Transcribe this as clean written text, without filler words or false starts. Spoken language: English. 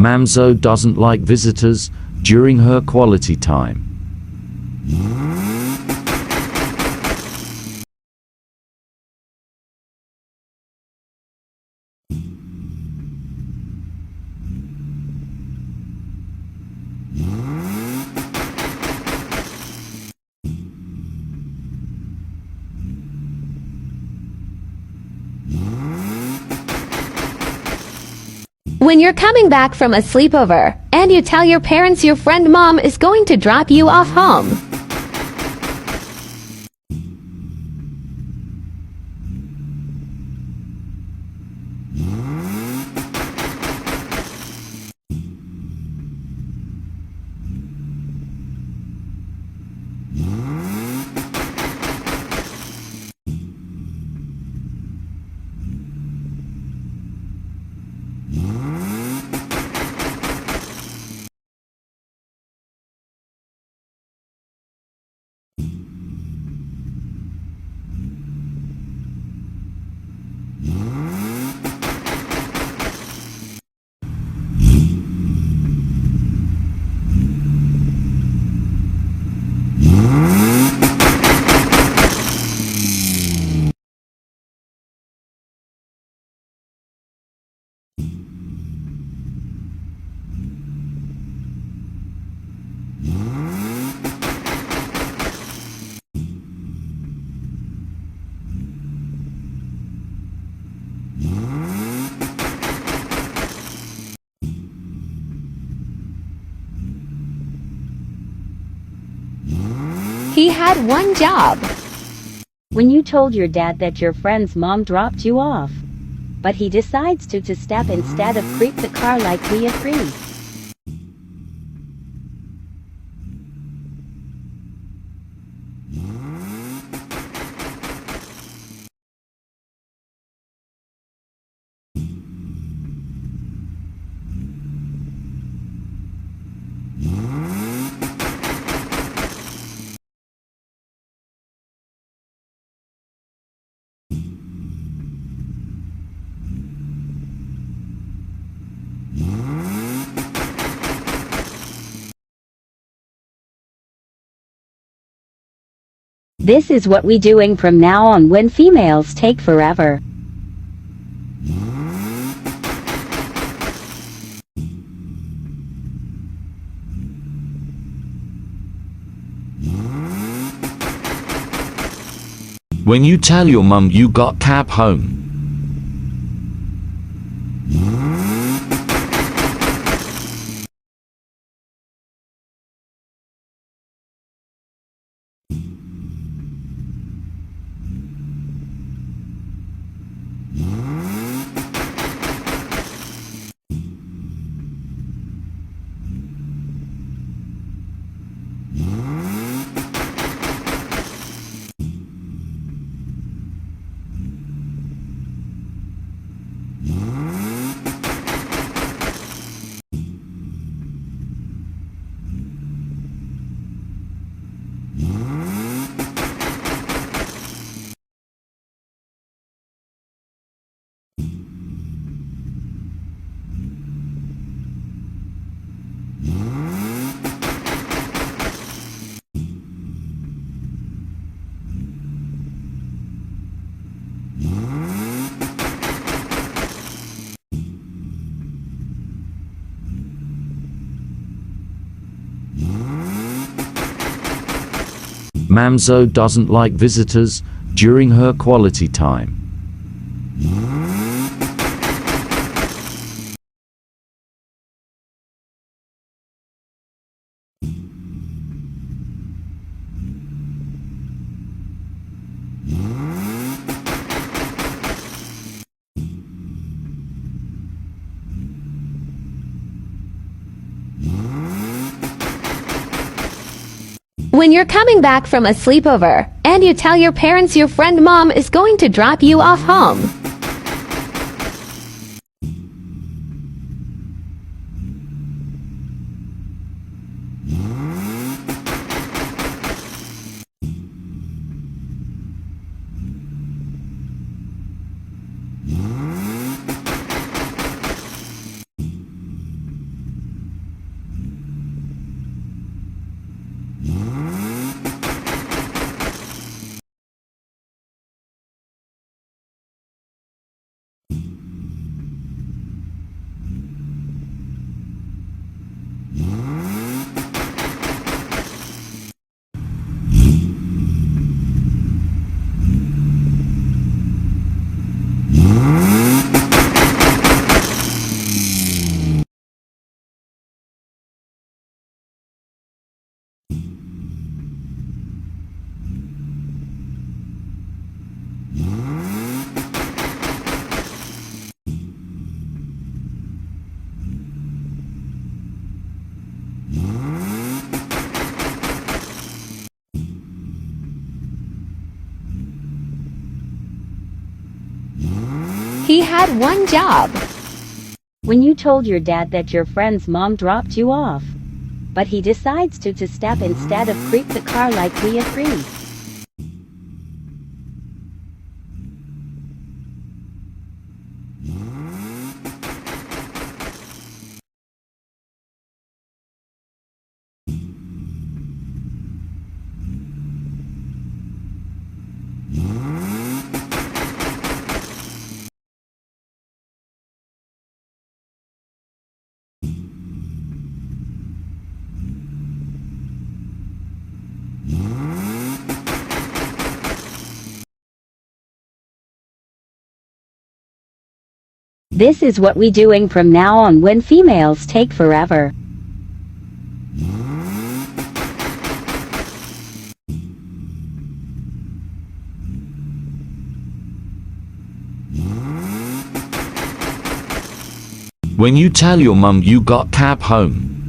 Mamzo doesn't like visitors during her quality time. When you're coming back from a sleepover, and you tell your parents your friend mom is going to drop you off home. He had one job. When you told your dad that your friend's mom dropped you off, but he decides to step instead of creep the car like we agreed. This is what we doing from now on when females take forever. When you tell your mum you got cab home. Mamzo doesn't like visitors during her quality time. When you're coming back from a sleepover, and you tell your parents your friend mom is going to drop you off home. He had one job. When you told your dad that your friend's mom dropped you off, but he decides to step instead of creep the car like we agreed. This is what we doing from now on when females take forever. When you tell your mum you got cab home,